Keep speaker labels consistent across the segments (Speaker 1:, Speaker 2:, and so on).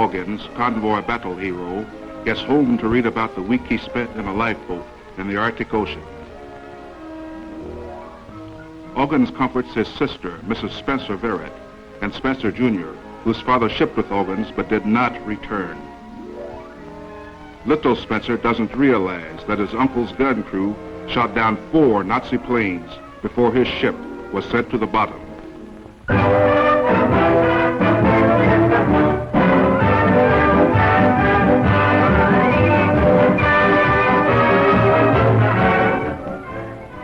Speaker 1: Hawkins, convoy battle hero, gets home to read about the week he spent in a lifeboat in the Arctic Ocean. Hawkins comforts his sister, Mrs. Spencer Verrett, and Spencer Jr., whose father shipped with Hawkins but did not return. Little Spencer doesn't realize that his uncle's gun crew shot down 4 Nazi planes before his ship was sent to the bottom.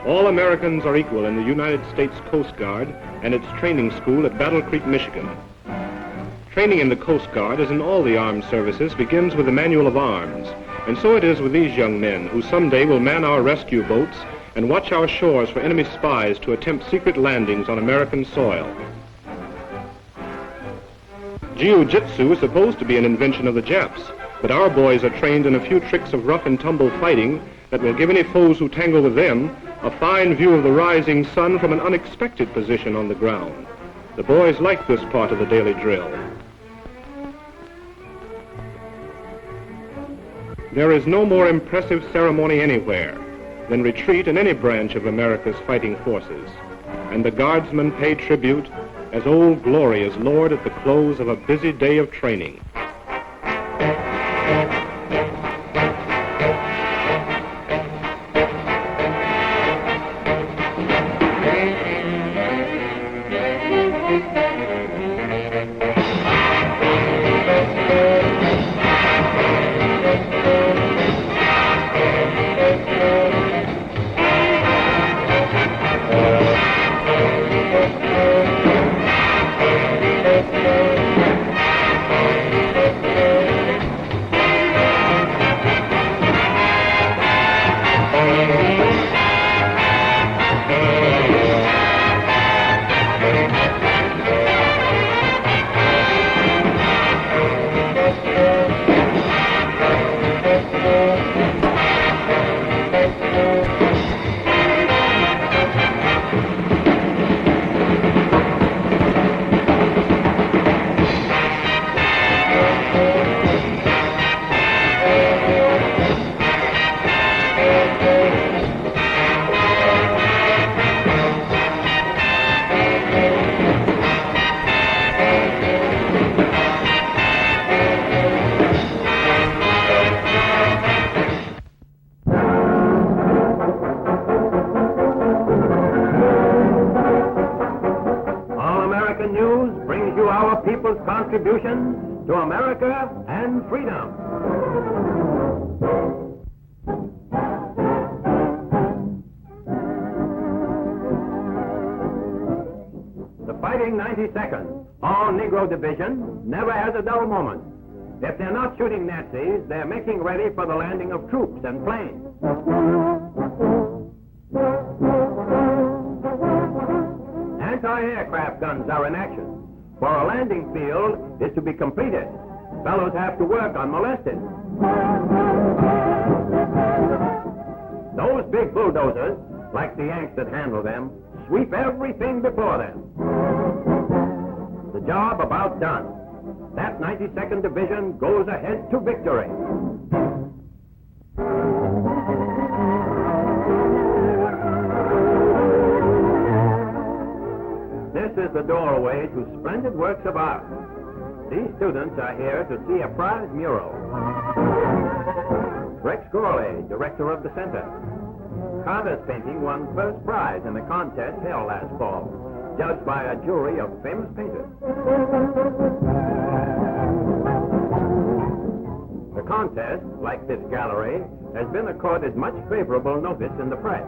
Speaker 2: All Americans are equal in the United States Coast Guard and its training school at Battle Creek, Michigan. Training in the Coast Guard, as in all the armed services, begins with the manual of arms. And so it is with these young men who someday will man our rescue boats and watch our shores for enemy spies to attempt secret landings on American soil. Jiu-jitsu is supposed to be an invention of the Japs, but our boys are trained in a few tricks of rough and tumble fighting that will give any foes who tangle with them a fine view of the rising sun from an unexpected position on the ground. The boys like this part of the daily drill. There is no more impressive ceremony anywhere than retreat in any branch of America's fighting forces, and the guardsmen pay tribute as Old Glory is lowered at the close of a busy day of training. Contribution to America and freedom. The Fighting 92nd, all Negro Division, never has a dull moment. If they're not shooting Nazis, they're making ready for the landing of troops and planes. Anti-aircraft guns are in action. For a landing field is to be completed. Fellows have to work unmolested. Those big bulldozers, like the Yanks that handle them, sweep everything before them. The job about done. That 92nd Division goes ahead to victory. This is the doorway to splendid works of art. These students are here to see a prize mural. Rex Gorley, director of the center. Carter's painting won first prize in the contest held last fall, judged by a jury of famous painters. The contest, like this gallery, has been accorded much favorable notice in the press.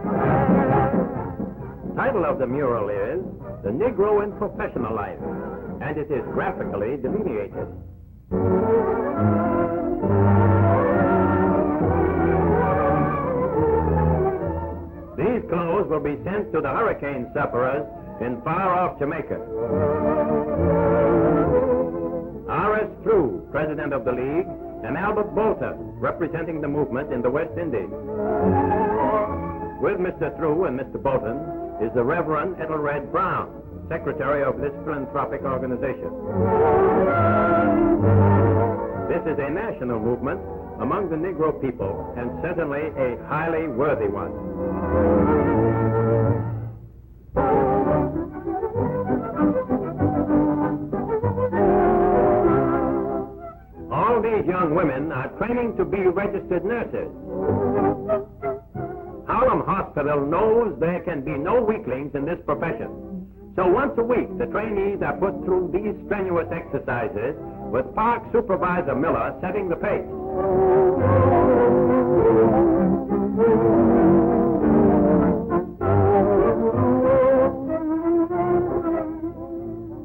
Speaker 2: The title of the mural is The Negro in Professional Life, and it is graphically delineated. These clothes will be sent to the hurricane sufferers in far-off Jamaica. R.S. True, president of the League, and Albert Bolter, representing the movement in the West Indies. With Mr. True and Mr. Bolton is the Reverend Ethelred Brown, secretary of this philanthropic organization.
Speaker 3: This is a national movement among the Negro people, and certainly a highly worthy one. All these young women are training to be registered nurses. Harlem Hospital knows there can be no weaklings in this profession. So once a week, the trainees are put through these strenuous exercises with Park Supervisor Miller setting the pace.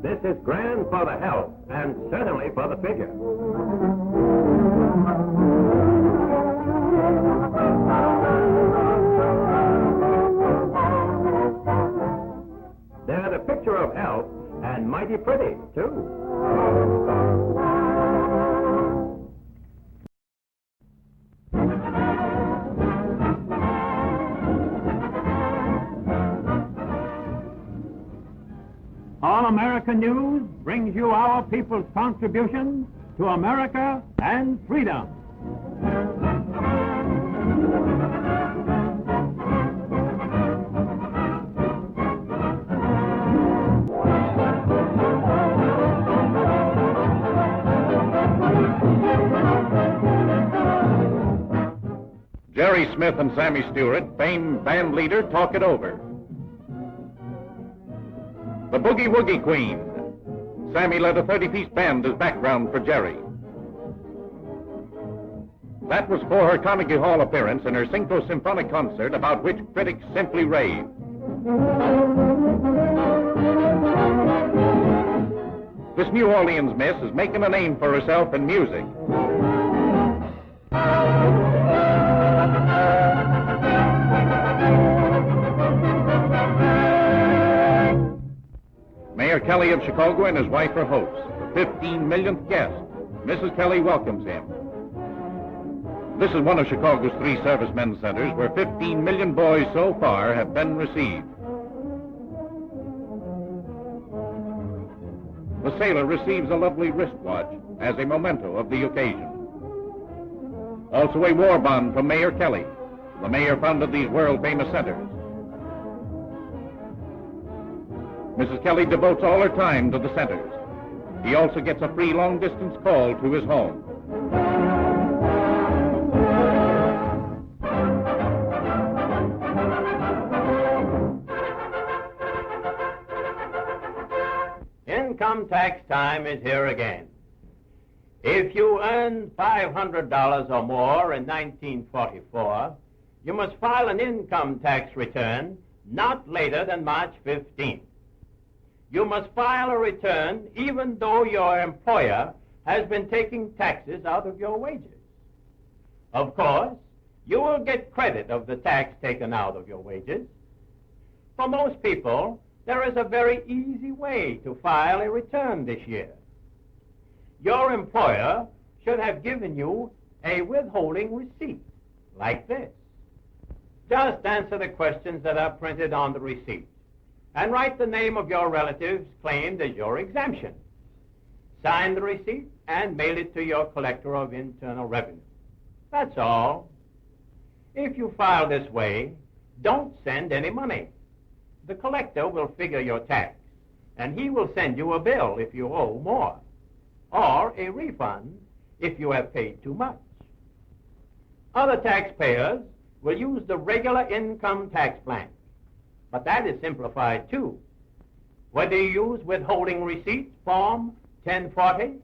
Speaker 3: This is grand for the health and certainly for the figure. They're the picture of health and mighty pretty, too.
Speaker 4: All America News brings you our people's contribution to America and freedom.
Speaker 5: Jerry Smith and Sammy Stewart, famed band leader, talk it over. The Boogie Woogie Queen. Sammy led a 30-piece band as background for Jerry. That was for her Carnegie Hall appearance in her Cinco Symphonic concert, about which critics simply rave. This New Orleans miss is making a name for herself in music. Mayor Kelly of Chicago and his wife are hosts. The 15 millionth guest. Mrs. Kelly welcomes him. This is one of Chicago's 3 servicemen's centers where 15 million boys so far have been received. The sailor receives a lovely wristwatch as a memento of the occasion. Also a war bond from Mayor Kelly. The mayor founded these world-famous centers. Mrs. Kelly devotes all her time to the centers. He also gets a free long-distance call to his home.
Speaker 3: Income tax time is here again. If you earned $500 or more in 1944, you must file an income tax return not later than March 15th. You must file a return even though your employer has been taking taxes out of your wages. Of course, you will get credit of the tax taken out of your wages. For most people, there is a very easy way to file a return this year. Your employer should have given you a withholding receipt, like this. Just answer the questions that are printed on the receipt, and write the name of your relatives claimed as your exemption. Sign the receipt and mail it to your collector of internal revenue. That's all. If you file this way, don't send any money. The collector will figure your tax, and he will send you a bill if you owe more, or a refund if you have paid too much. Other taxpayers will use the regular income tax blank, but that is simplified too. Whether you use withholding receipt form 1040,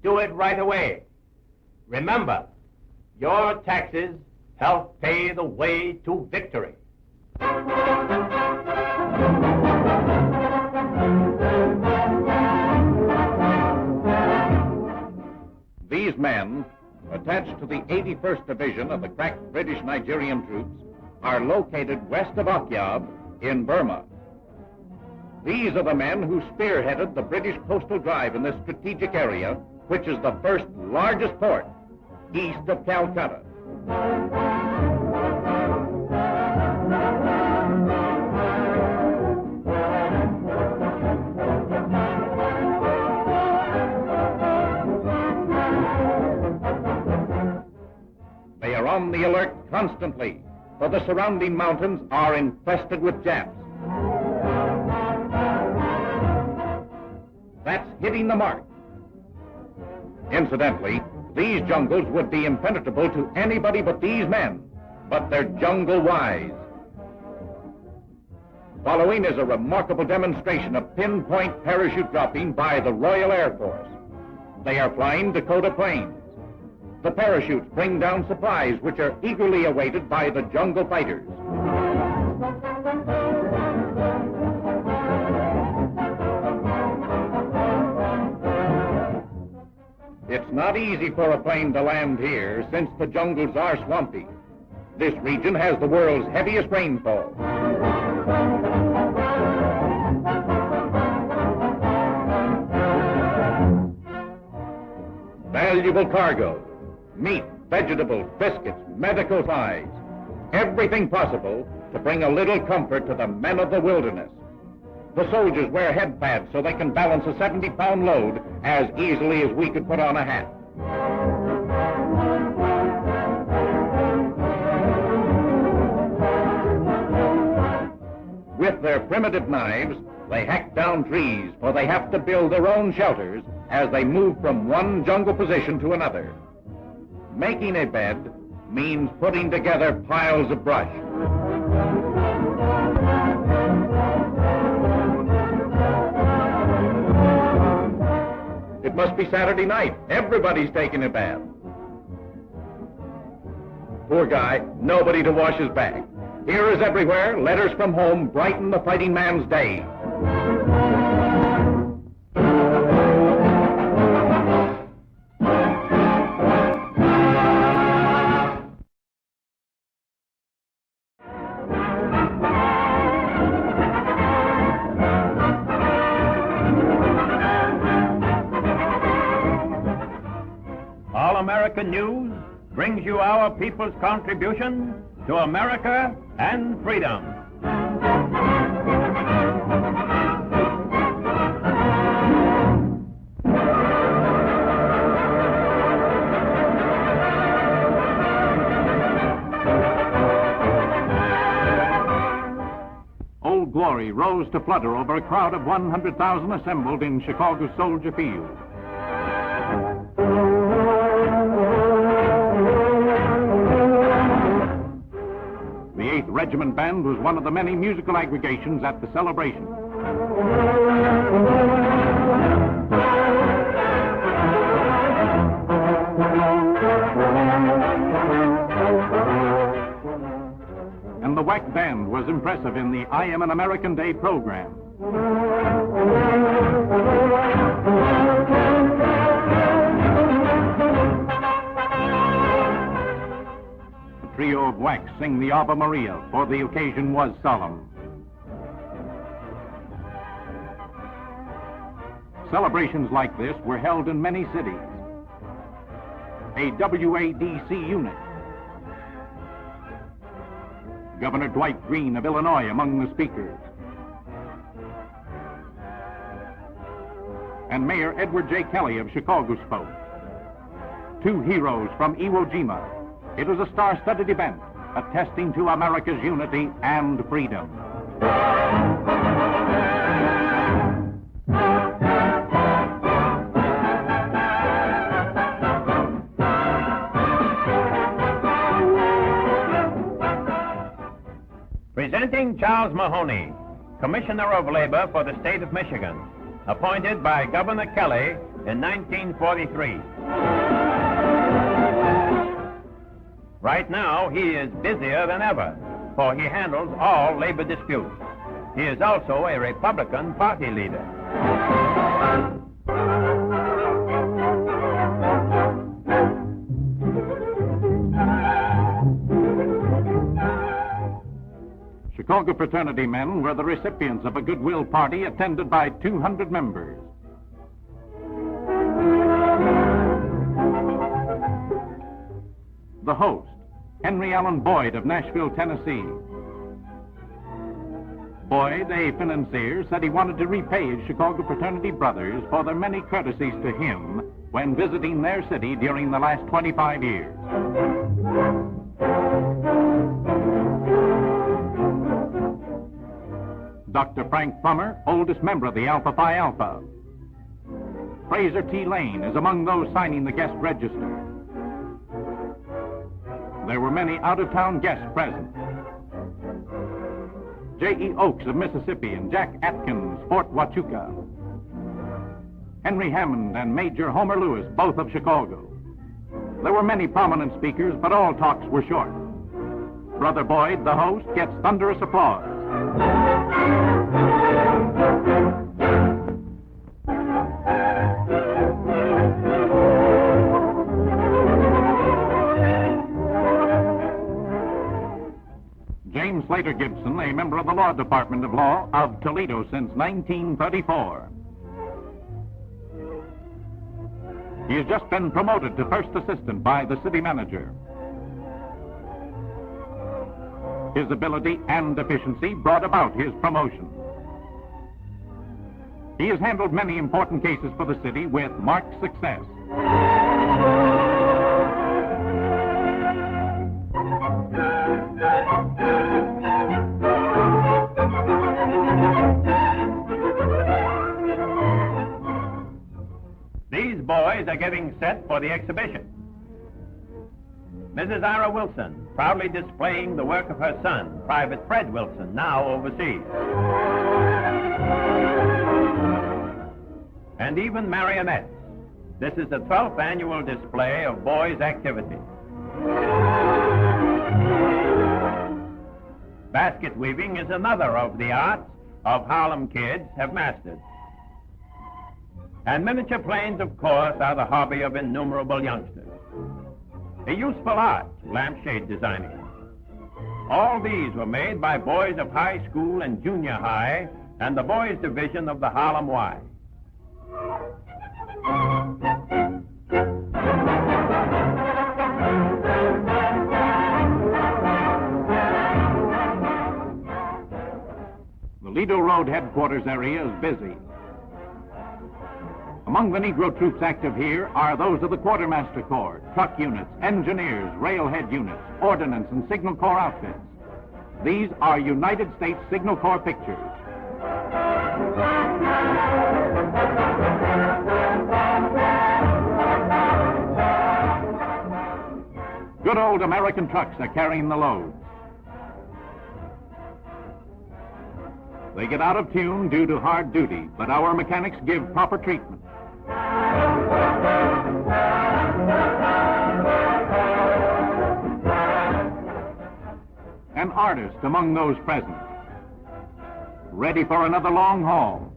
Speaker 3: do it right away. Remember, your taxes help pay the way to victory.
Speaker 5: These men, attached to the 81st Division of the crack British Nigerian troops, are located west of Akyab in Burma. These are the men who spearheaded the British coastal drive in this strategic area, which is the first largest port east of Calcutta. on the alert constantly, for the surrounding mountains are infested with Japs. That's hitting the mark. Incidentally, these jungles would be impenetrable to anybody but these men, but they're jungle wise. Following is a remarkable demonstration of pinpoint parachute dropping by the Royal Air Force. They are flying Dakota plains. The parachutes bring down supplies which are eagerly awaited by the jungle fighters. It's not easy for a plane to land here since the jungles are swampy. This region has the world's heaviest rainfall. Valuable cargo, meat, vegetables, biscuits, medical supplies, everything possible to bring a little comfort to the men of the wilderness. The soldiers wear head pads so they can balance a 70-pound load as easily as we could put on a hat. With their primitive knives, they hack down trees, for they have to build their own shelters as they move from one jungle position to another. Making a bed means putting together piles of brush. It must be Saturday night. Everybody's taking a bath. Poor guy, nobody to wash his back. Here as everywhere, letters from home brighten the fighting man's day.
Speaker 4: All American News brings you our people's contribution to America and freedom. Old Glory rose to flutter over a crowd of 100,000 assembled in Chicago's Soldier Field. The 8th Regiment Band was one of the many musical aggregations at the celebration. And the WWII Band was impressive in the I Am an American Day program. Trio of WWII sing the Ave Maria, for the occasion was solemn. Celebrations like this were held in many cities. A WADC unit. Governor Dwight Green of Illinois among the speakers. And Mayor Edward J. Kelly of Chicago spoke. 2 heroes from Iwo Jima. It was a star-studded event, attesting to America's unity and freedom.
Speaker 6: Presenting Charles Mahoney, Commissioner of Labor for the state of Michigan, appointed by Governor Kelly in 1943. Right now, he is busier than ever, for he handles all labor disputes. He is also a Republican Party leader.
Speaker 4: Chicago fraternity men were the recipients of a goodwill party attended by 200 members. The host, Henry Allen Boyd of Nashville, Tennessee. Boyd, a financier, said he wanted to repay his Chicago fraternity brothers for their many courtesies to him when visiting their city during the last 25 years. Dr. Frank Plummer, oldest member of the Alpha Phi Alpha. Fraser T. Lane is among those signing the guest register. There were many out-of-town guests present. J.E. Oakes of Mississippi and Jack Atkins, Fort Huachuca. Henry Hammond and Major Homer Lewis, both of Chicago. There were many prominent speakers, but all talks were short. Brother Boyd, the host, gets thunderous applause. James Slater Gibson, a member of the Law Department of Law of Toledo since 1934. He has just been promoted to first assistant by the city manager. His ability and efficiency brought about his promotion. He has handled many important cases for the city with marked success.
Speaker 6: These boys are getting set for the exhibition. Mrs. Ira Wilson, proudly displaying the work of her son, Private Fred Wilson, now overseas. And even marionettes. This is the 12th annual display of boys' activity. Basket weaving is another of the arts of Harlem kids have mastered. And miniature planes, of course, are the hobby of innumerable youngsters. A useful art, lampshade designing. All these were made by boys of high school and junior high and the boys' division of the Harlem Y.
Speaker 4: The Lido Road headquarters area is busy. Among the Negro troops active here are those of the Quartermaster Corps, truck units, engineers, railhead units, ordnance, and Signal Corps outfits. These are United States Signal Corps pictures. Good old American trucks are carrying the loads. They get out of tune due to hard duty, but our mechanics give proper treatment. An artist among those present, ready for another long haul.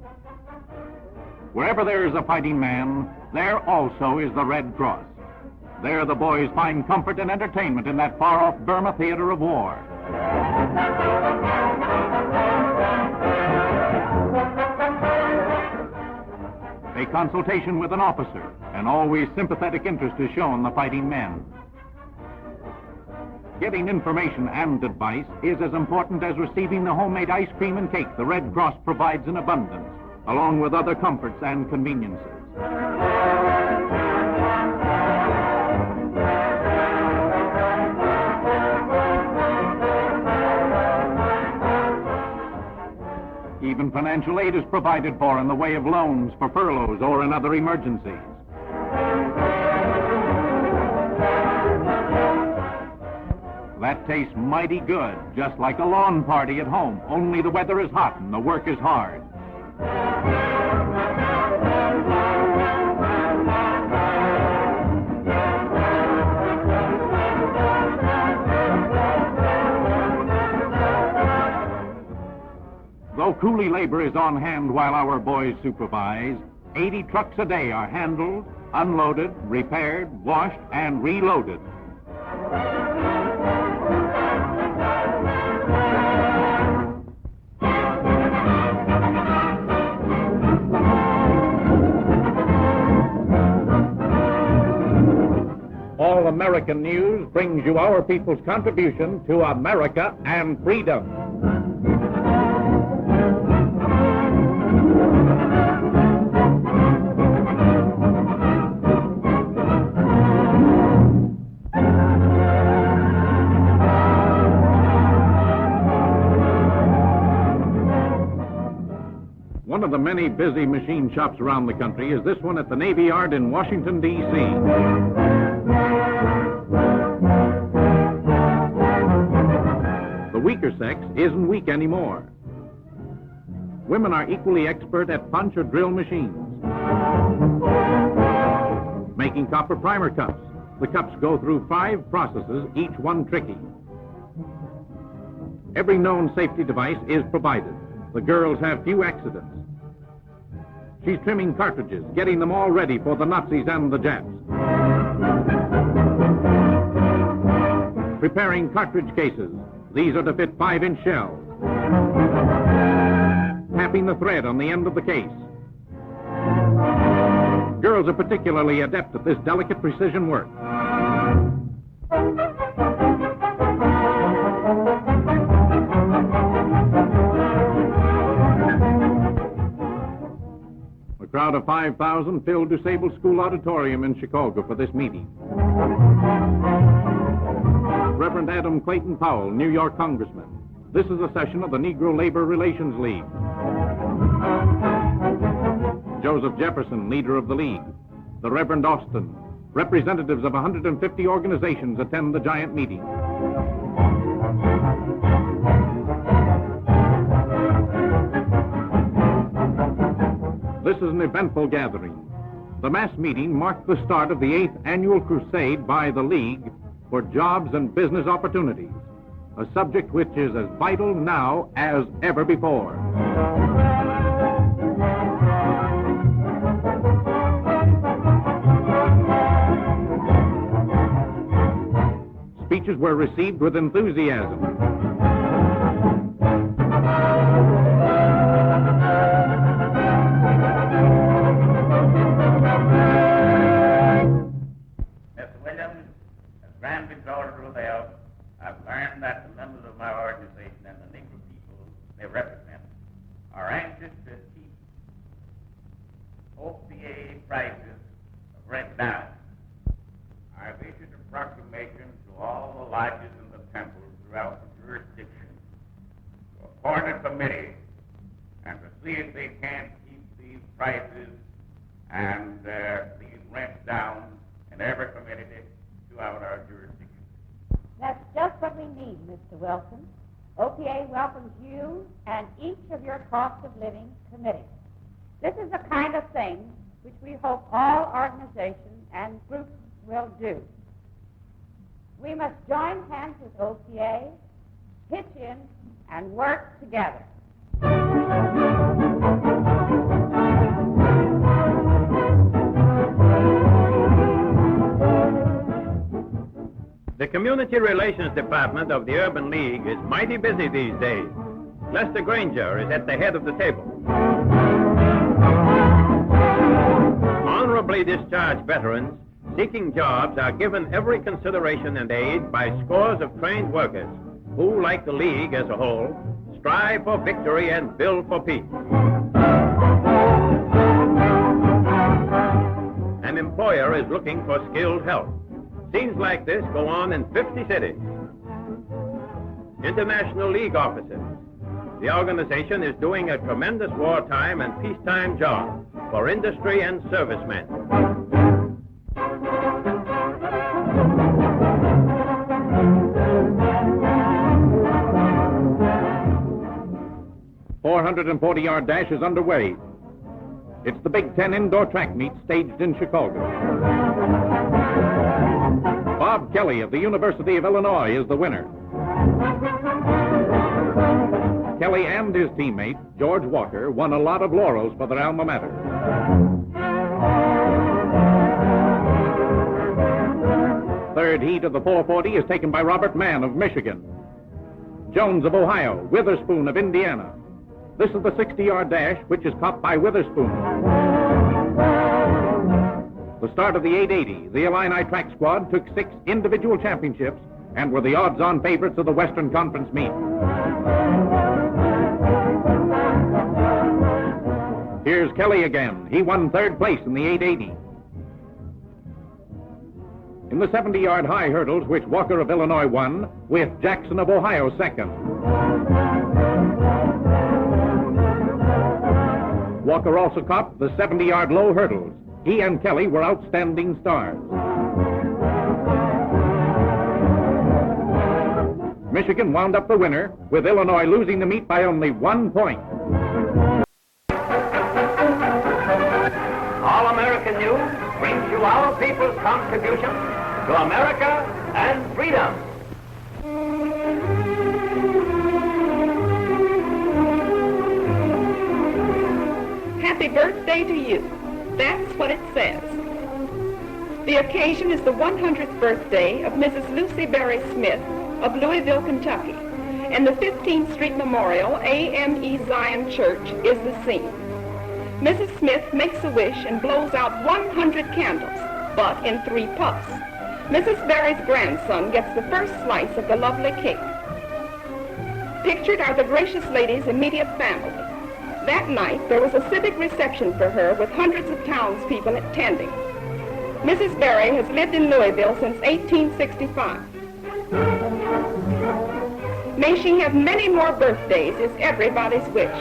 Speaker 4: Wherever there is a fighting man, there also is the Red Cross. There the boys find comfort and entertainment in that far-off Burma theater of war. A consultation with an officer, and always sympathetic interest is shown the fighting men. Getting information and advice is as important as receiving the homemade ice cream and cake the Red Cross provides in abundance, along with other comforts and conveniences. Even financial aid is provided for in the way of loans for furloughs or in other emergencies. That tastes mighty good, just like a lawn party at home, only the weather is hot and the work is hard. Though coolie labor is on hand while our boys supervise, 80 trucks a day are handled, unloaded, repaired, washed, and reloaded. All American News brings you our people's contribution to America and freedom. the many busy machine shops around the country is this one at the Navy Yard in Washington, D.C. The weaker sex isn't weak anymore. Women are equally expert at punch or drill machines. Making copper primer cups. The cups go through 5 processes, each one tricky. Every known safety device is provided. The girls have few accidents. She's trimming cartridges, getting them all ready for the Nazis and the Japs. Preparing cartridge cases. These are to fit 5-inch shells. Tapping the thread on the end of the case. Girls are particularly adept at this delicate precision work. A crowd of 5,000 filled Disabled School Auditorium in Chicago for this meeting. Reverend Adam Clayton Powell, New York Congressman. This is a session of the Negro Labor Relations League. Joseph Jefferson, leader of the League. The Reverend Austin. Representatives of 150 organizations attend the giant meeting. This is an eventful gathering. The mass meeting marked the start of the 8th annual crusade by the League for jobs and business opportunities, a subject which is as vital now as ever before. Speeches were received with enthusiasm.
Speaker 6: Mr. Williams, as Grand Controller Rubel, I've learned that the members of my organization and the Negro people they represent are anxious to keep OPA prices rent down. I've issued a proclamation to all the lodges and the temples throughout the jurisdiction to appoint a committee and to see if they can't keep these prices and these rents down in every community throughout our jurisdiction.
Speaker 7: That's just what we need, Mr. Wilson. OPA welcomes you and each of your cost of living committees. This is the kind of thing which we hope all organizations and groups will do. We must join hands with OPA, pitch in, and work together.
Speaker 6: The Community Relations Department of the Urban League is mighty busy these days. Lester Granger is at the head of the table. Honorably discharged veterans seeking jobs are given every consideration and aid by scores of trained workers who, like the League as a whole, strive for victory and build for peace. An employer is looking for skilled help. Scenes like this go on in 50 cities. International League offices. The organization is doing a tremendous wartime and peacetime job for industry and servicemen.
Speaker 4: The 440-yard dash is underway. It's the Big Ten indoor track meet staged in Chicago. Bob Kelly of the University of Illinois is the winner. Kelly and his teammate, George Walker, won a lot of laurels for their alma mater. Third heat of the 440 is taken by Robert Mann of Michigan. Jones of Ohio, Witherspoon of Indiana. This is the 60-yard dash, which is caught by Witherspoon. The start of the 880, the Illini track squad took 6 individual championships and were the odds-on favorites of the Western Conference meet. Here's Kelly again. He won 3rd place in the 880. In the 70-yard high hurdles, which Walker of Illinois won, with Jackson of Ohio second.
Speaker 5: Walker also copped the 70-yard low hurdles. He and Kelly were outstanding stars. Michigan wound up the winner, with Illinois losing the meet by only 1 point.
Speaker 3: All-American News brings you our people's contribution to America and freedom.
Speaker 8: Happy birthday to you. That's what it says. The occasion is the 100th birthday of Mrs. Lucy Berry Smith of Louisville, Kentucky, and the 15th Street Memorial AME Zion Church is the scene. Mrs. Smith makes a wish and blows out 100 candles, but in 3 puffs. Mrs. Berry's grandson gets the first slice of the lovely cake. Pictured are the gracious lady's immediate family. That night, there was a civic reception for her with hundreds of townspeople attending. Mrs. Berry has lived in Louisville since 1865. May she have many more birthdays is everybody's wish.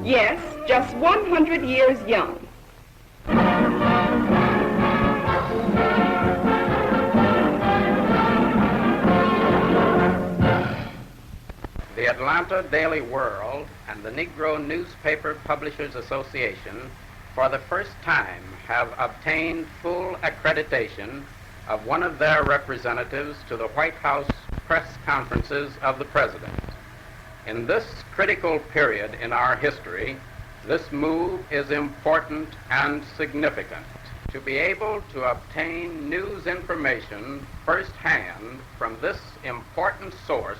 Speaker 8: Yes, just 100 years young.
Speaker 9: The Atlanta Daily World and the Negro Newspaper Publishers Association for the first time have obtained full accreditation of one of their representatives to the White House press conferences of the President. In this critical period in our history, this move is important and significant. To be able to obtain news information firsthand from this important source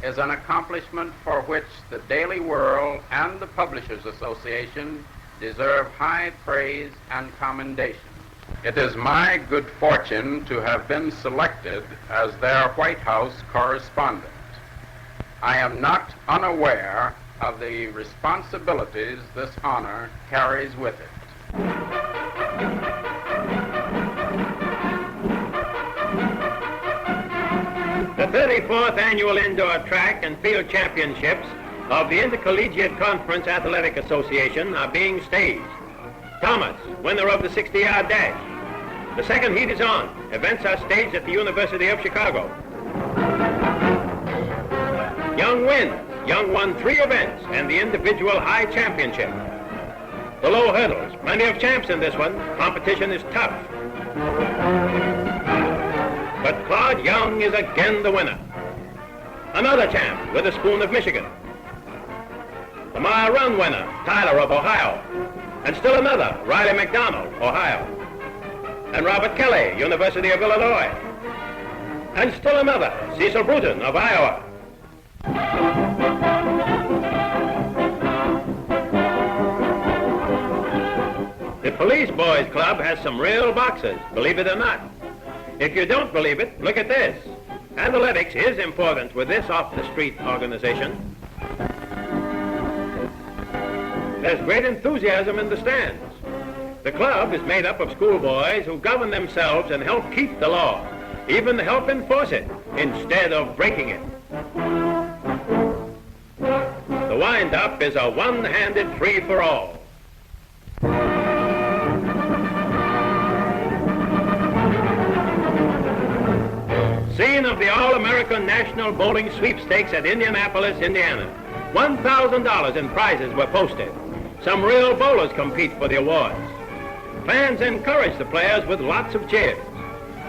Speaker 9: is an accomplishment for which the Daily World and the Publishers Association deserve high praise and commendation. It is my good fortune to have been selected as their White House correspondent. I am not unaware of the responsibilities this honor carries with it.
Speaker 3: The 34th Annual Indoor Track and Field Championships of the Intercollegiate Conference Athletic Association are being staged. Thomas, winner of the 60-yard dash. The second heat is on. Events are staged at the University of Chicago. Young wins. Young won 3 events and the individual high championship. The low hurdles. Plenty of champs in this one. Competition is tough. But Claude Young is again the winner. Another champ, Witherspoon of Michigan. The mile run winner, Tyler of Ohio. And still another, Riley McDonald, Ohio. And Robert Kelly, University of Illinois. And still another, Cecil Bruton of Iowa. The Police Boys Club has some real boxers, believe it or not. If you don't believe it, look at this. Athletics is important with this off-the-street organization. There's great enthusiasm in the stands. The club is made up of schoolboys who govern themselves and help keep the law, even help enforce it, instead of breaking it. The wind-up is a one-handed free-for-all. Scene of the All-American National Bowling Sweepstakes at Indianapolis, Indiana. $1,000 in prizes were posted. Some real bowlers compete for the awards. Fans encourage the players with lots of cheers.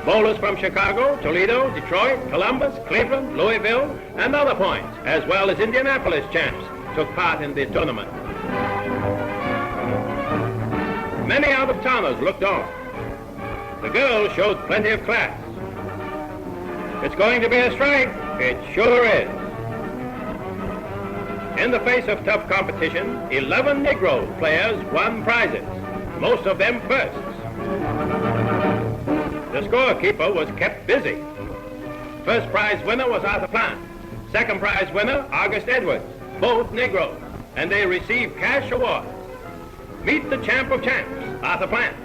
Speaker 3: Bowlers from Chicago, Toledo, Detroit, Columbus, Cleveland, Louisville, and other points, as well as Indianapolis champs, took part in the tournament. Many out-of-towners looked on. The girls showed plenty of class. It's going to be a strike. It sure is. In the face of tough competition, 11 Negro players won prizes, most of them firsts. The scorekeeper was kept busy. First prize winner was Arthur Plant. Second prize winner, August Edwards, both Negroes, and they received cash awards. Meet the champ of champs, Arthur Plant.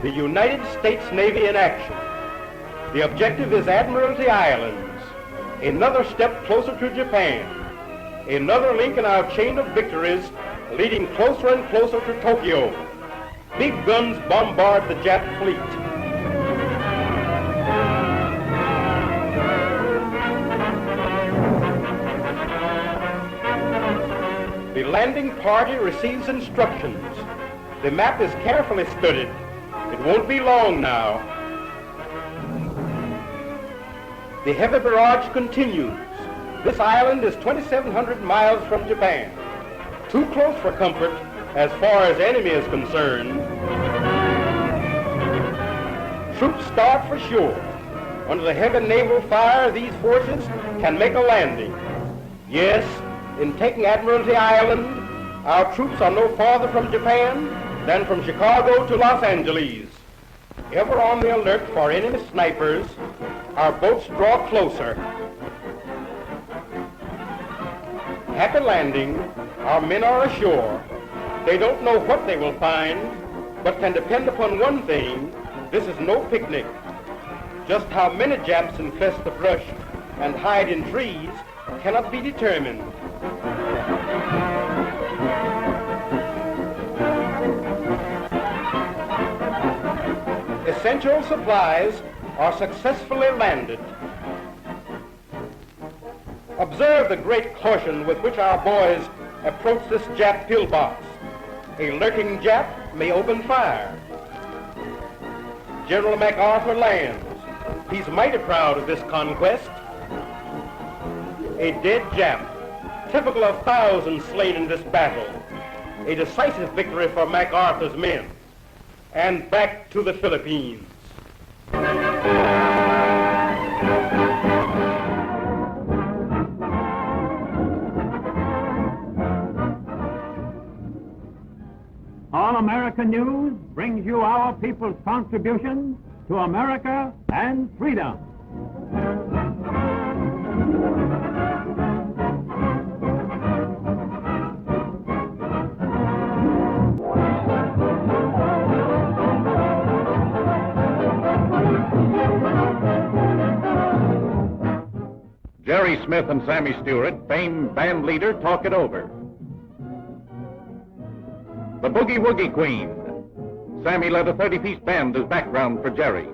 Speaker 10: the United States Navy in action. The objective is Admiralty Islands, another step closer to Japan, another link in our chain of victories leading closer and closer to Tokyo. Big guns bombard the Jap fleet. The landing party receives instructions. The map is carefully studied. It won't be long now. The heavy barrage continues. This island is 2,700 miles from Japan. Too close for comfort as far as enemy is concerned. Troops start for shore. Under the heavy naval fire, these forces can make a landing. Yes, in taking Admiralty Island, our troops are no farther from Japan than from Chicago to Los Angeles. Ever on the alert for enemy snipers, our boats draw closer. Happy landing, our men are ashore. They don't know what they will find, but can depend upon one thing: this is no picnic. Just how many Japs infest the brush and hide in trees cannot be determined. Essential supplies are successfully landed. Observe the great caution with which our boys approach this Jap pillbox. A lurking Jap may open fire. General MacArthur lands. He's mighty proud of this conquest. A dead Jap, typical of thousands slain in this battle. A decisive victory for MacArthur's men. And back to the Philippines.
Speaker 6: All America News brings you our people's contribution to America and freedom.
Speaker 5: Jerry Smith and Sammy Stewart, famed band leader, talk it over. The Boogie Woogie Queen. Sammy led a 30-piece band as background for Jerry.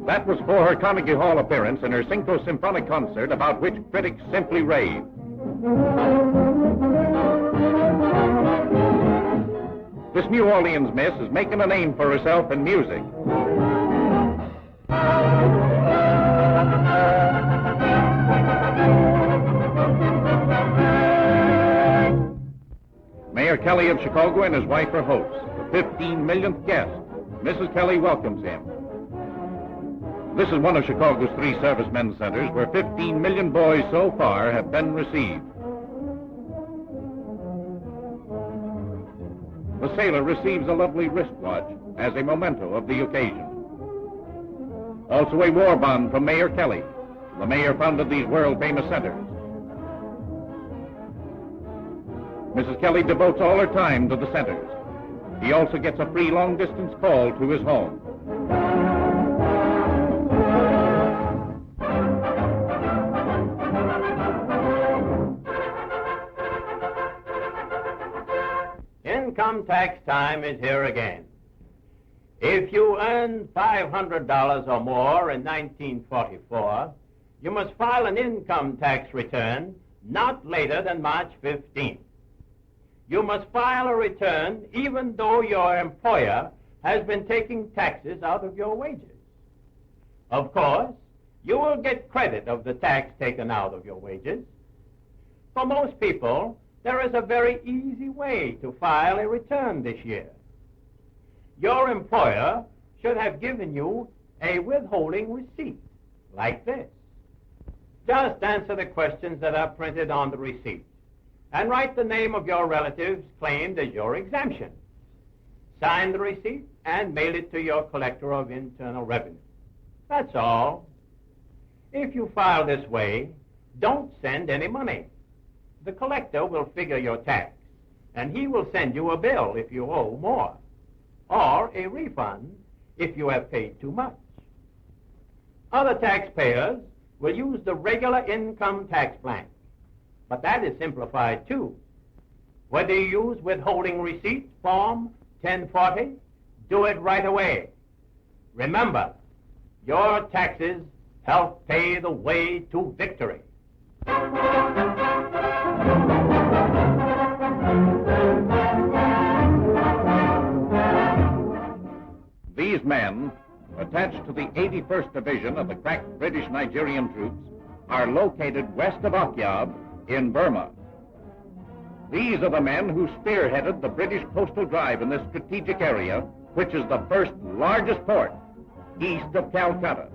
Speaker 5: That was for her Carnegie Hall appearance in her Cinco Symphonic concert, about which critics simply rave. This New Orleans miss is making a name for herself in music. Mayor Kelly of Chicago and his wife are hosts. The 15 millionth guest. Mrs. Kelly welcomes him. This is one of Chicago's 3 servicemen's centers where 15 million boys so far have been received. The sailor receives a lovely wristwatch as a memento of the occasion. Also a war bond from Mayor Kelly. The mayor founded these world-famous centers. Mrs. Kelly devotes all her time to the centers. He also gets a free long-distance call to his home.
Speaker 3: Income tax time is here again. If you earn $500 or more in 1944, you must file an income tax return not later than March 15th. You must file a return even though your employer has been taking taxes out of your wages. Of course, you will get credit of the tax taken out of your wages. For most people, there is a very easy way to file a return this year. Your employer should have given you a withholding receipt, like this. Just answer the questions that are printed on the receipt, and write the name of your relatives claimed as your exemption. Sign the receipt and mail it to your collector of internal revenue. That's all. If you file this way, don't send any money. The collector will figure your tax, and he will send you a bill if you owe more. or a refund if you have paid too much. Other taxpayers will use the regular income tax blank, but that is simplified too. Whether you use withholding receipt form 1040, do it right away. Remember, your taxes help pay the way to victory.
Speaker 5: These men, attached to the 81st Division of the crack British Nigerian troops, are located west of Okyab in Burma. These are the men who spearheaded the British coastal drive in this strategic area, which is the first largest port east of Calcutta.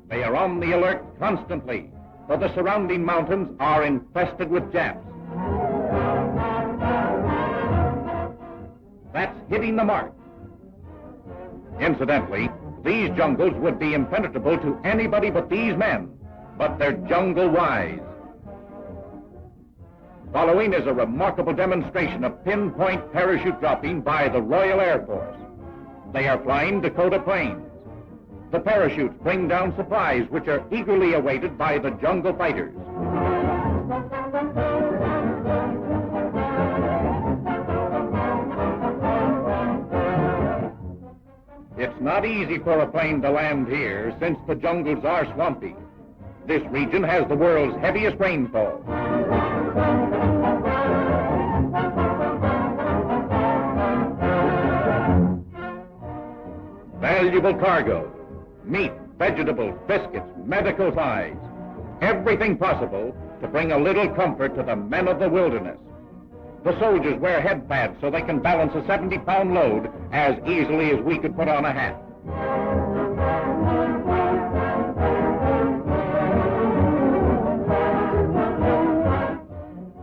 Speaker 5: They are on the alert constantly, for the surrounding mountains are infested with Japs. That's hitting the mark. Incidentally, these jungles would be impenetrable to anybody but these men, but they're jungle wise. Following is a remarkable demonstration of pinpoint parachute dropping by the Royal Air Force. They are flying Dakota planes. The parachutes bring down supplies which are eagerly awaited by the jungle fighters. It's not easy for a plane to land here since the jungles are swampy. This region has the world's heaviest rainfall. Valuable cargo, meat, vegetables, biscuits, medical supplies, everything possible to bring a little comfort to the men of the wilderness. The soldiers wear head pads so they can balance a 70-pound load as easily as we could put on a hat.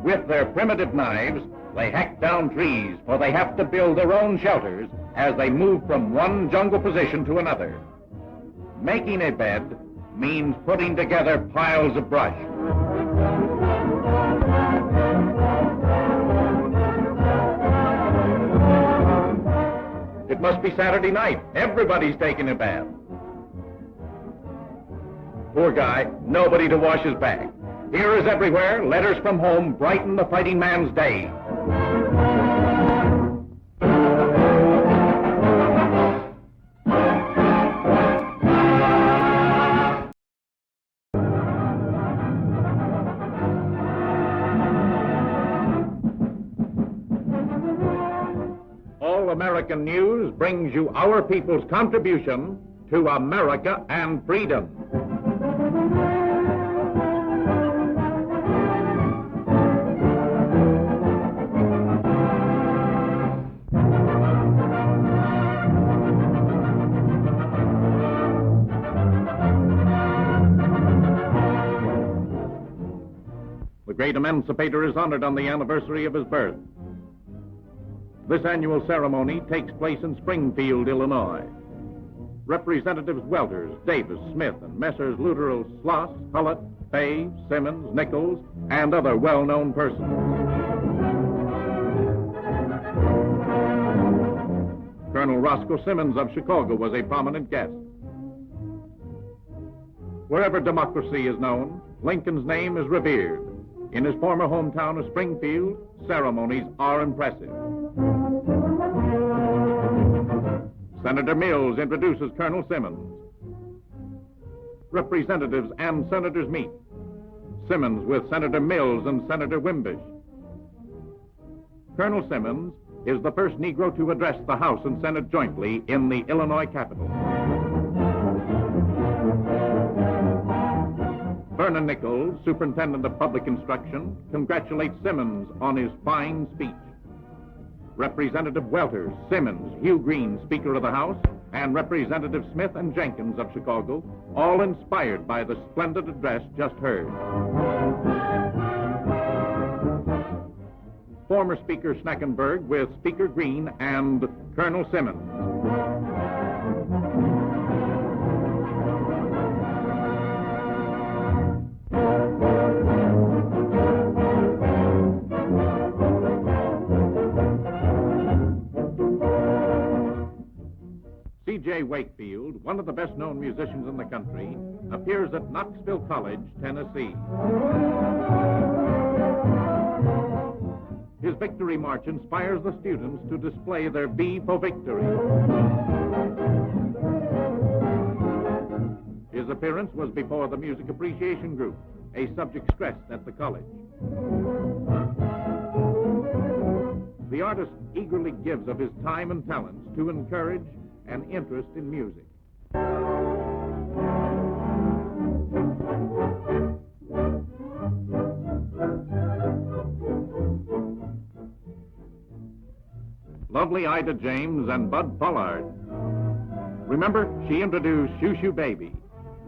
Speaker 5: With their primitive knives, they hack down trees, for they have to build their own shelters as they move from one jungle position to another. Making a bed means putting together piles of brush. It must be Saturday night. Everybody's taking a bath. Poor guy, nobody to wash his back. Here as everywhere, letters from home brighten the fighting man's day. All American News brings you our people's contribution to America and freedom. The great emancipator is honored on the anniversary of his birth. This annual ceremony takes place in Springfield, Illinois. Representatives Welters, Davis, Smith, and Messrs. Luttrell, Sloss, Hullett, Fay, Simmons, Nichols, and other well-known persons. Colonel Roscoe Simmons of Chicago was a prominent guest. Wherever democracy is known, Lincoln's name is revered. In his former hometown of Springfield, ceremonies are impressive. Senator Mills introduces Colonel Simmons. Representatives and senators meet. Simmons with Senator Mills and Senator Wimbish. Colonel Simmons is the first Negro to address the House and Senate jointly in the Illinois Capitol. Vernon Nichols, Superintendent of Public Instruction, congratulates Simmons on his fine speech. Representative Welters, Simmons, Hugh Green, Speaker of the House, and Representative Smith and Jenkins of Chicago, all inspired by the splendid address just heard. Former Speaker Schnackenberg with Speaker Green and Colonel Simmons.
Speaker 4: one of the best-known musicians in the country, appears at Knoxville College, Tennessee. His victory march inspires the students to display their V for victory. His appearance was before the Music Appreciation Group, a subject stressed at the college. The artist eagerly gives of his time and talents to encourage an interest in music. Lovely Ida James and Bud Pollard. Remember, she introduced Shoo Shoo Baby.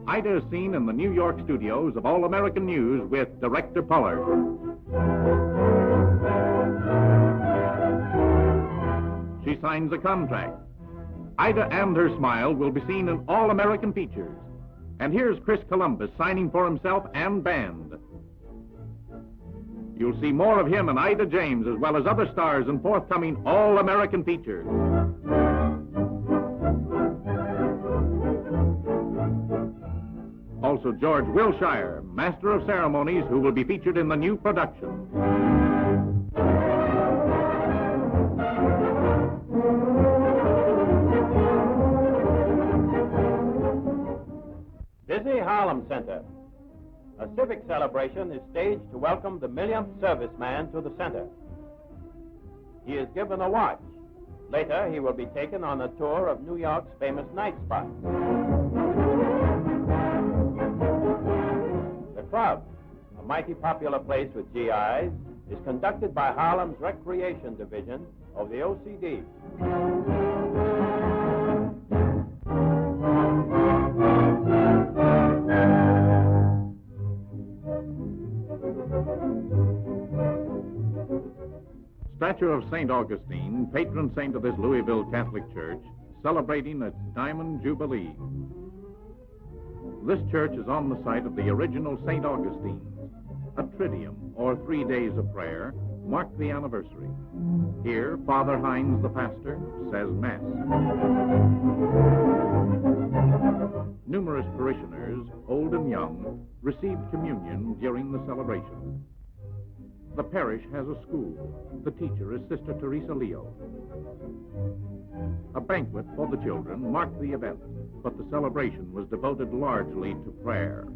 Speaker 4: Ida is seen in the New York studios of All American News with director Pollard. She signs a contract. Ida and her smile will be seen in All American features. And here's Chris Columbus signing for himself and band. You'll see more of him and Ida James as well as other stars in forthcoming All American features. Also George Wilshire, Master of Ceremonies, who will be featured in the new production.
Speaker 6: Busy Harlem Center. A civic celebration is staged to welcome the millionth serviceman to the center. He is given a watch. Later, he will be taken on a tour of New York's famous night spots. The Club, a mighty popular place with GIs, is conducted by Harlem's Recreation Division of the OCD.
Speaker 4: Statue of St. Augustine, patron saint of this Louisville Catholic Church, celebrating its Diamond Jubilee. This church is on the site of the original St. Augustine's. A Triduum, or 3 days of prayer, mark the anniversary. Here, Father Hines, the pastor, says Mass. Numerous parishioners, old and young, received communion during the celebration. The parish has a school. The teacher is Sister Teresa Leo. A banquet for the children marked the event, but the celebration was devoted largely to prayer.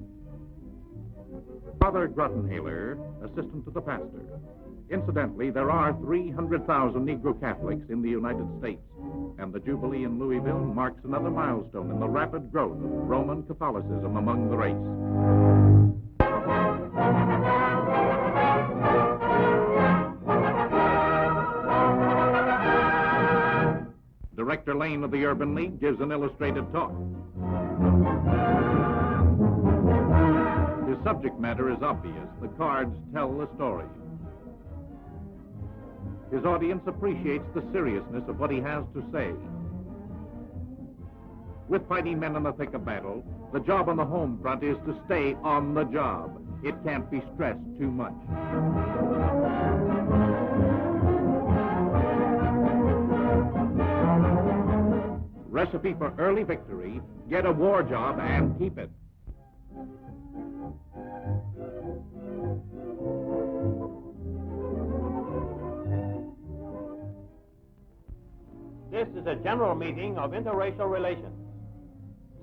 Speaker 4: Father Grottenhaler, assistant to the pastor. Incidentally, there are 300,000 Negro Catholics in the United States, and the Jubilee in Louisville marks another milestone in the rapid growth of Roman Catholicism among the race. Director Lane of the Urban League gives an illustrated talk. His subject matter is obvious. The cards tell the story. His audience appreciates the seriousness of what he has to say. With fighting men in the thick of battle, the job on the home front is to stay on the job. It can't be stressed too much. Recipe for early victory: get a war job and keep it.
Speaker 6: This is a general meeting of interracial relations.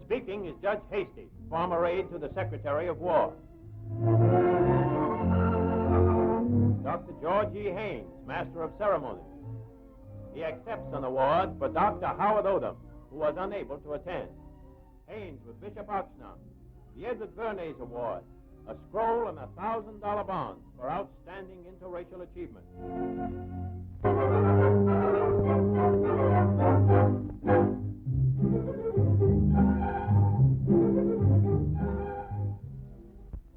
Speaker 6: Speaking is Judge Hasty, former aide to the Secretary of War. Dr. George E. Haynes, Master of Ceremonies. He accepts an award for Dr. Howard Odom, who was unable to attend. Haynes with Bishop Oxnard. The Edward Bernays Award, a scroll and a $1,000 bond for outstanding interracial achievement.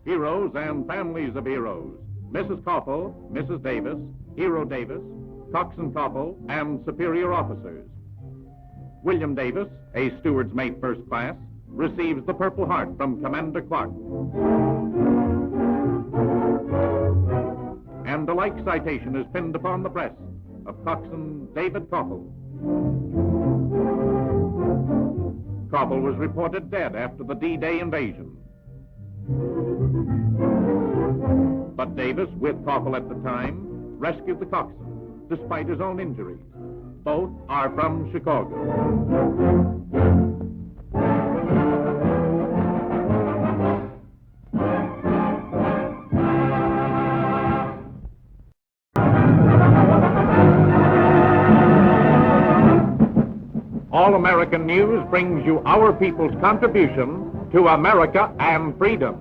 Speaker 4: Heroes and families of heroes. Mrs. Koppel, Mrs. Davis, Hero Davis, Coxswain Koppel, and superior officers. William Davis, a steward's mate first class, receives the Purple Heart from Commander Clark. And a like citation is pinned upon the breast of Coxswain David Koppel. Koppel was reported dead after the D-Day invasion. But Davis, with Koppel at the time, rescued the coxswain, despite his own injuries. Both are from Chicago. All American News brings you our people's contribution to America and freedom.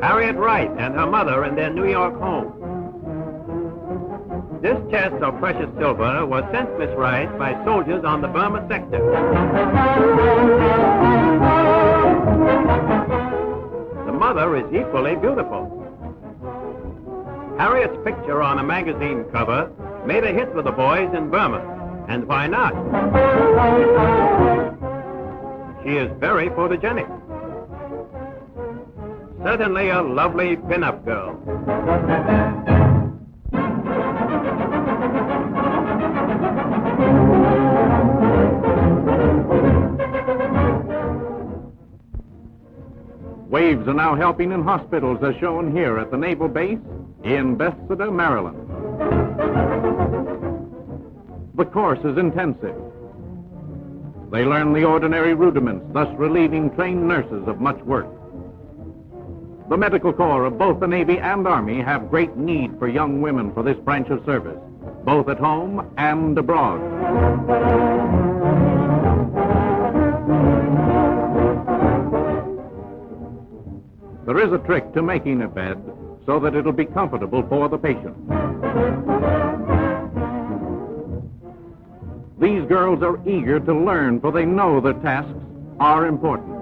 Speaker 6: Harriet Wright and her mother in their New York home. This chest of precious silver was sent Miss Wright by soldiers on the Burma sector. The mother is equally beautiful. Harriet's picture on a magazine cover made a hit with the boys in Burma, and why not? She is very photogenic. Certainly a lovely pin-up girl.
Speaker 4: Waves are now helping in hospitals, as shown here at the Naval Base in Bethesda, Maryland. The course is intensive. They learn the ordinary rudiments, thus relieving trained nurses of much work. The medical corps of both the Navy and Army have great need for young women for this branch of service, both at home and abroad. There is a trick to making a bed so that it'll be comfortable for the patient. These girls are eager to learn, for they know their tasks are important.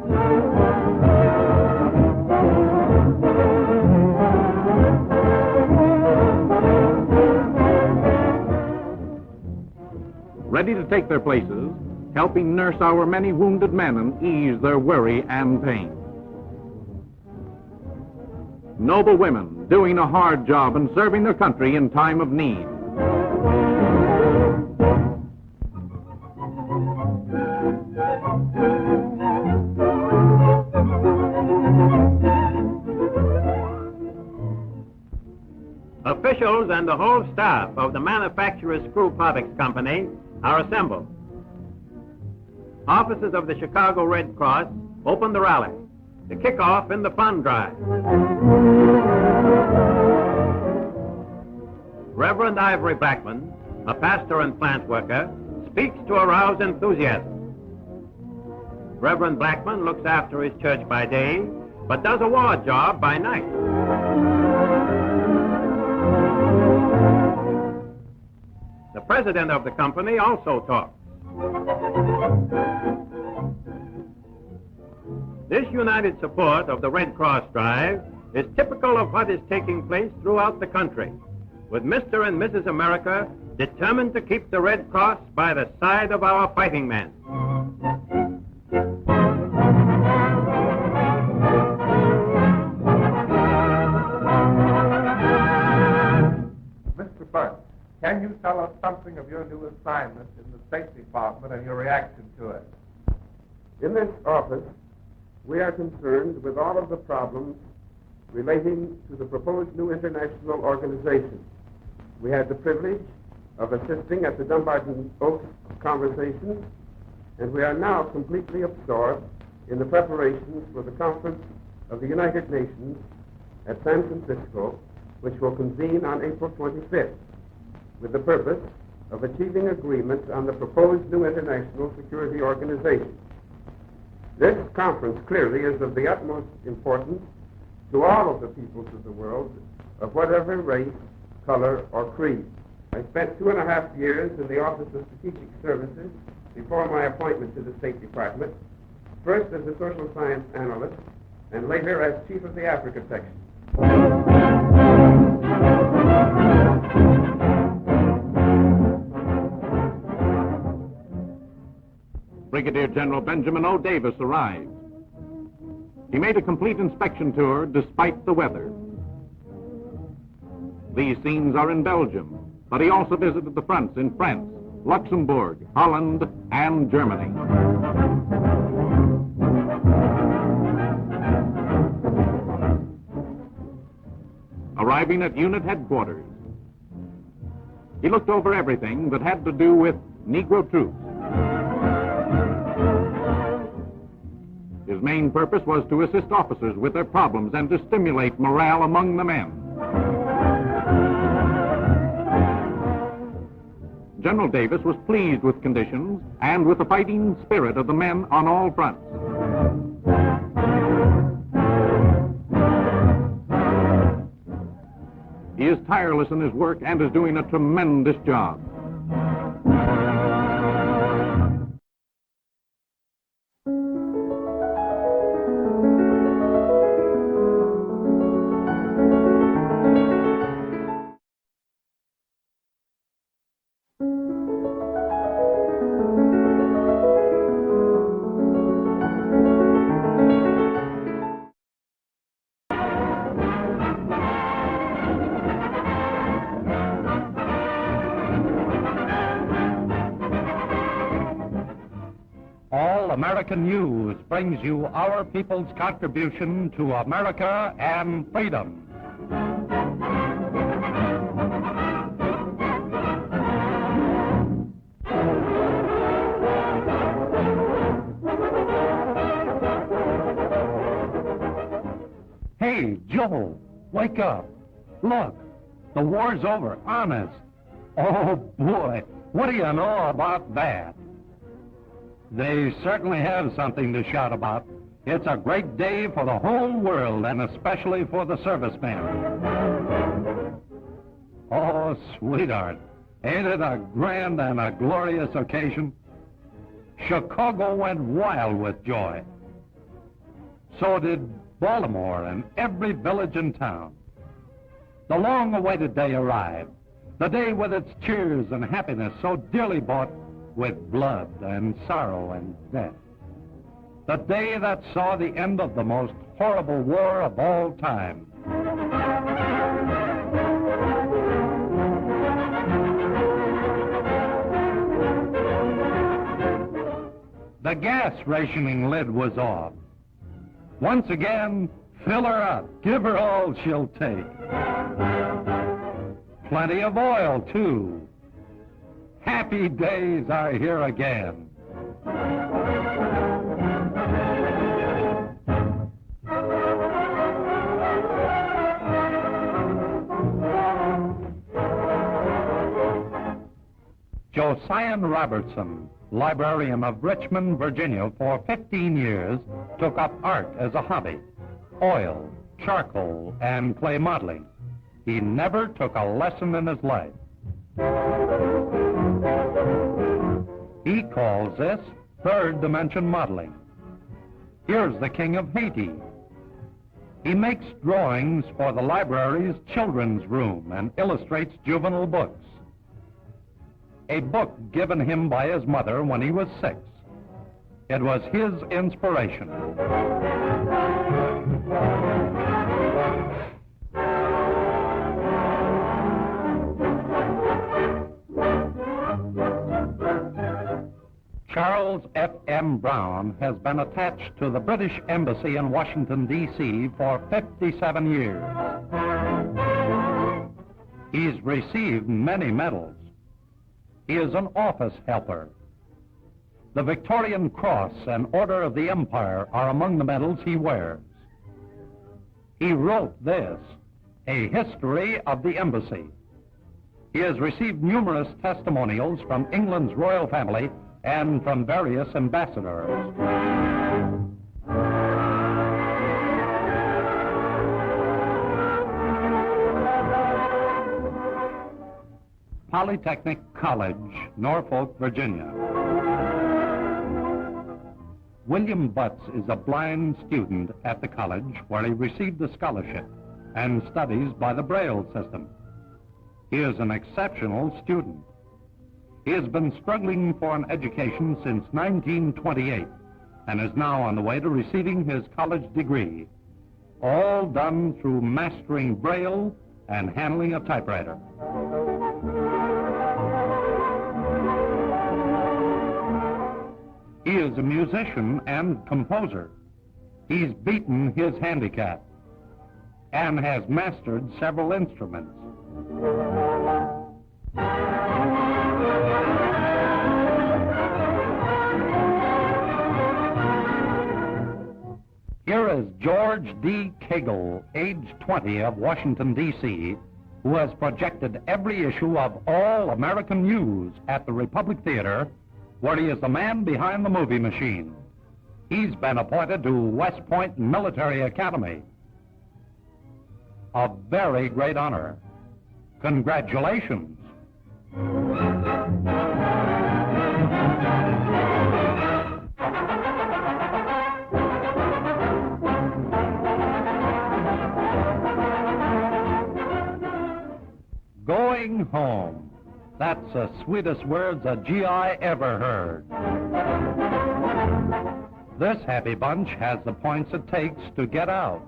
Speaker 4: Ready to take their places, helping nurse our many wounded men and ease their worry and pain. Noble women doing a hard job and serving their country in time of need.
Speaker 6: Officials and the whole staff of the Manufacturers Screw Products Company are assembled. Officers of the Chicago Red Cross open the rally to kick off in the fund drive. Reverend Ivory Blackman, a pastor and plant worker, speaks to arouse enthusiasm. Reverend Blackman looks after his church by day, but does a war job by night. The president of the company also talks. This united support of the Red Cross drive is typical of what is taking place throughout the country, with Mr. and Mrs. America determined to keep the Red Cross by the side of our fighting men.
Speaker 11: Mr. Buck, can you tell us something of your new assignment in the State Department and your reaction to it?
Speaker 12: In this office, we are concerned with all of the problems relating to the proposed new international organization. We had the privilege of assisting at the Dumbarton Oaks conversations, and we are now completely absorbed in the preparations for the conference of the United Nations at San Francisco, which will convene on April 25th, with the purpose of achieving agreement on the proposed new international security organization. This conference clearly is of the utmost importance to all of the peoples of the world, of whatever race, color, or creed. I spent 2.5 years in the Office of Strategic Services before my appointment to the State Department, first as a social science analyst, and later as chief of the Africa section.
Speaker 4: Brigadier General Benjamin O. Davis arrived. He made a complete inspection tour despite the weather. These scenes are in Belgium, but he also visited the fronts in France, Luxembourg, Holland, and Germany. Arriving at unit headquarters, he looked over everything that had to do with Negro troops. His main purpose was to assist officers with their problems and to stimulate morale among the men. General Davis was pleased with conditions and with the fighting spirit of the men on all fronts. He is tireless in his work and is doing a tremendous job.
Speaker 13: All American News brings you our people's contribution to America and freedom. Hey, Joe, wake up. Look, the war's over, honest. Oh, boy, what do you know about that? They certainly have something to shout about. It's a great day for the whole world, and especially for the servicemen. Oh, sweetheart, ain't it a grand and a glorious occasion? Chicago went wild with joy. So did Baltimore and every village and town. The long-awaited day arrived, the day with its cheers and happiness so dearly bought with blood and sorrow and death. The day that saw the end of the most horrible war of all time. The gas rationing lid was off. Once again, fill her up, give her all she'll take. Plenty of oil, too. Happy days are here again. Josiah Robertson, librarian of Richmond, Virginia, for 15 years, took up art as a hobby. Oil, charcoal, and clay modeling. He never took a lesson in his life. He calls this third dimension modeling. Here's the king of Haiti. He makes drawings for the library's children's room and illustrates juvenile books. A book given him by his mother when he was 6. It was his inspiration. Charles F. M. Brown has been attached to the British Embassy in Washington, D.C. for 57 years. He's received many medals. He is an office helper. The Victorian Cross and Order of the Empire are among the medals he wears. He wrote this, A History of the Embassy. He has received numerous testimonials from England's royal family and from various ambassadors. Polytechnic College, Norfolk, Virginia. William Butts is a blind student at the college where he received a scholarship and studies by the Braille system. He is an exceptional student. He has been struggling for an education since 1928 and is now on the way to receiving his college degree, all done through mastering Braille and handling a typewriter. He is a musician and composer. He's beaten his handicap and has mastered several instruments. Here is George D. Cagle, age 20, of Washington, D.C., who has projected every issue of All American News at the Republic Theater, where he is the man behind the movie machine. He's been appointed to West Point Military Academy. A very great honor. Congratulations. Going home. That's the sweetest words a GI ever heard. This happy bunch has the points it takes to get out.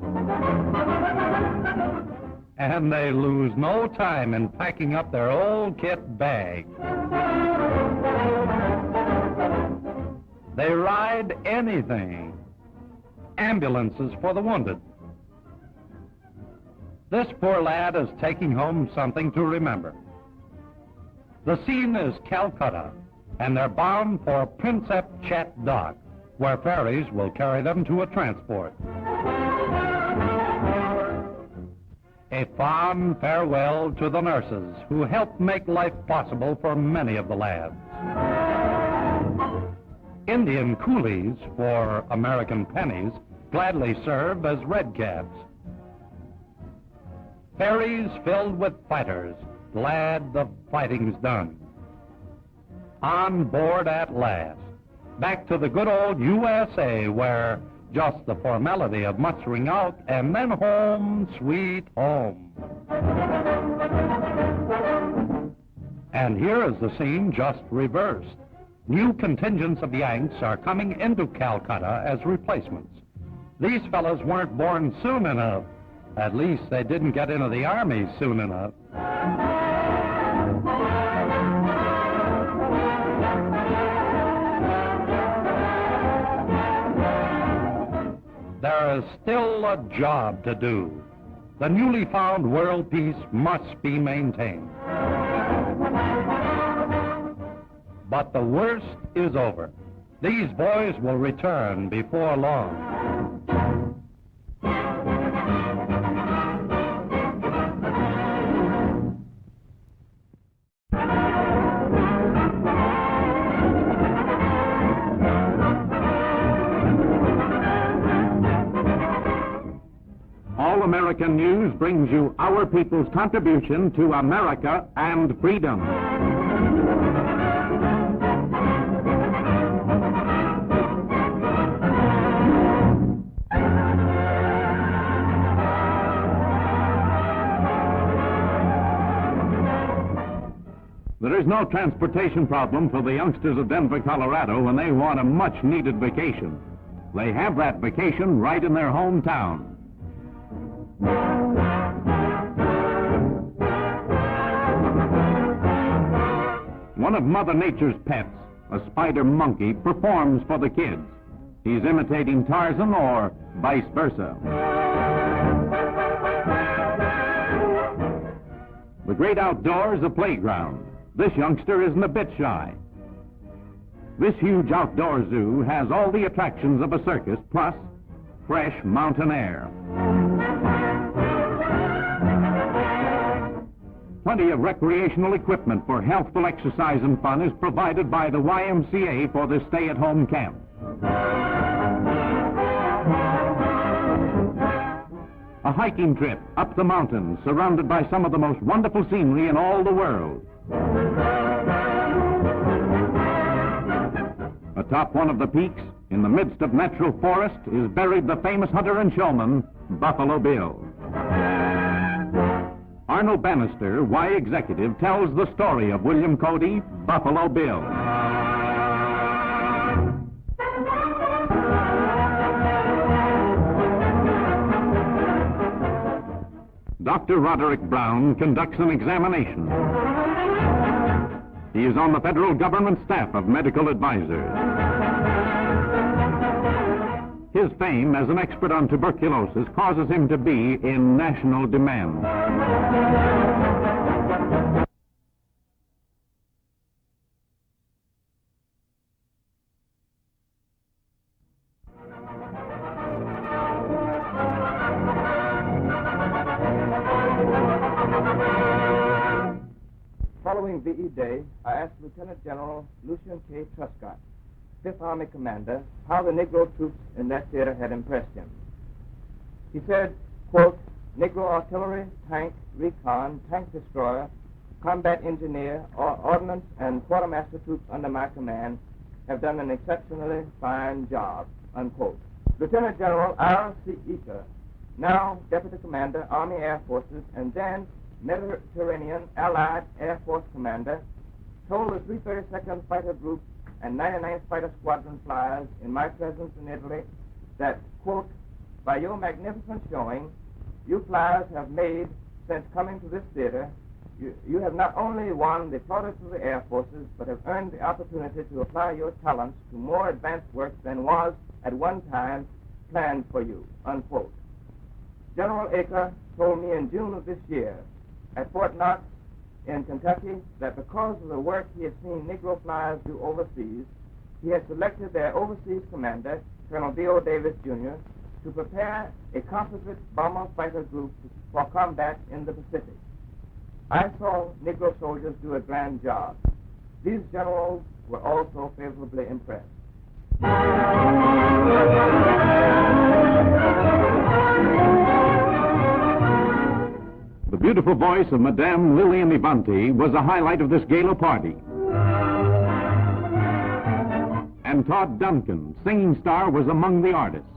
Speaker 13: And they lose no time in packing up their old kit bag. They ride anything. Ambulances for the wounded. This poor lad is taking home something to remember. The scene is Calcutta, and they're bound for Princep Chet Dock, where ferries will carry them to a transport. A fond farewell to the nurses who helped make life possible for many of the lads. Indian coolies, for American pennies, gladly serve as redcaps. Ferries filled with fighters, glad the fighting's done. On board at last, back to the good old USA, where just the formality of mustering out and then home, sweet home. And here is the scene just reversed. New contingents of Yanks are coming into Calcutta as replacements. These fellows weren't born soon enough. At least they didn't get into the Army soon enough. There is still a job to do. The newly found world peace must be maintained. But the worst is over. These boys will return before long.
Speaker 4: All American News brings you our people's contribution to America and freedom. There is no transportation problem for the youngsters of Denver, Colorado when they want a much-needed vacation. They have that vacation right in their hometown. One of Mother Nature's pets, a spider monkey, performs for the kids. He's imitating Tarzan or vice versa. The great outdoors, a playground. This youngster isn't a bit shy. This huge outdoor zoo has all the attractions of a circus, plus fresh mountain air. Plenty of recreational equipment for healthful exercise and fun is provided by the YMCA for this stay-at-home camp. A hiking trip up the mountains, surrounded by some of the most wonderful scenery in all the world. Atop one of the peaks, in the midst of natural forest, is buried the famous hunter and showman, Buffalo Bill. Arnold Bannister, Y executive, tells the story of William Cody, Buffalo Bill. Dr. Roderick Brown conducts an examination. He is on the federal government staff of medical advisors. His fame as an expert on tuberculosis causes him to be in national demand.
Speaker 14: Following VE Day, I asked Lieutenant General Lucian K. Truscott, 5th Army Commander, how the Negro troops in that theater had impressed him. He said, quote, Negro artillery, tank, recon, tank destroyer, combat engineer, ordnance, and quartermaster troops under my command have done an exceptionally fine job, unquote. Lieutenant General R.C. Eaker, now Deputy Commander, Army Air Forces, and then Mediterranean Allied Air Force Commander, told the 332nd Fighter Group and 99th Fighter Squadron flyers in my presence in Italy that, quote, by your magnificent showing, you flyers have made, since coming to this theater, you have not only won the plaudits of the Air Forces, but have earned the opportunity to apply your talents to more advanced work than was at one time planned for you, unquote. General Acre told me in June of this year at Fort Knox in Kentucky that because of the work he had seen Negro flyers do overseas, he had selected their overseas commander, Colonel B.O. Davis, Jr., to prepare a composite bomber fighter group for combat in the Pacific. I saw Negro soldiers do a grand job. These generals were also favorably impressed.
Speaker 4: The beautiful voice of Madame Lillian Ivanti was a highlight of this gala party. And Todd Duncan, singing star, was among the artists.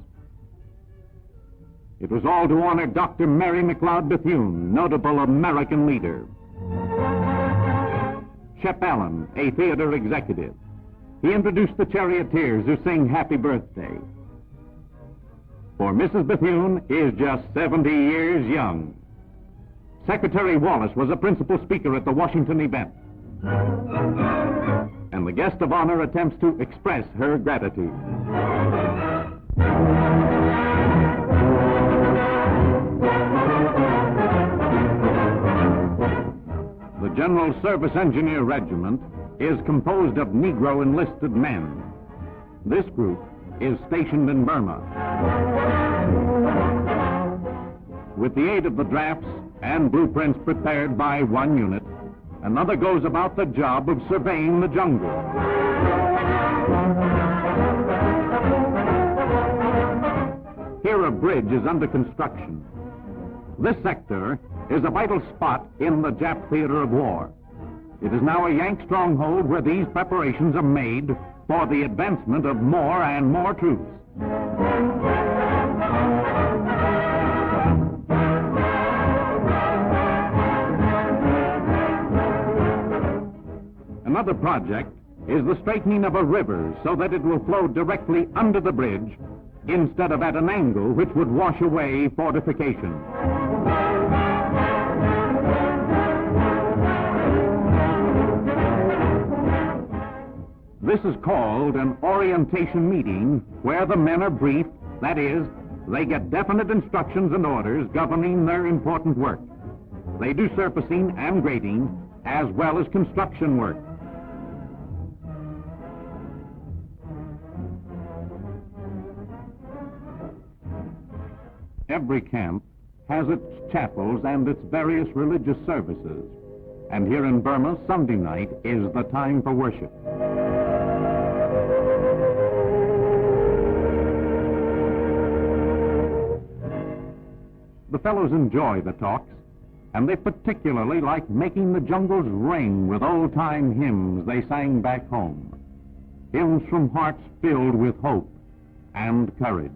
Speaker 4: It was all to honor Dr. Mary McLeod Bethune, notable American leader. Shep Allen, a theater executive. He introduced the charioteers who sing Happy Birthday. For Mrs. Bethune is just 70 years young. Secretary Wallace was a principal speaker at the Washington event. And the guest of honor attempts to express her gratitude. The General Service Engineer Regiment is composed of Negro enlisted men. This group is stationed in Burma. With the aid of the drafts and blueprints prepared by one unit, another goes about the job of surveying the jungle. Here a bridge is under construction. This sector is a vital spot in the Jap theater of war. It is now a Yank stronghold where these preparations are made for the advancement of more and more troops. Another project is the straightening of a river so that it will flow directly under the bridge instead of at an angle which would wash away fortifications. This is called an orientation meeting where the men are briefed, that is, they get definite instructions and orders governing their important work. They do surfacing and grading as well as construction work. Every camp has its chapels and its various religious services. And here in Burma, Sunday night is the time for worship. The fellows enjoy the talks, and they particularly like making the jungles ring with old-time hymns they sang back home. Hymns from hearts filled with hope and courage.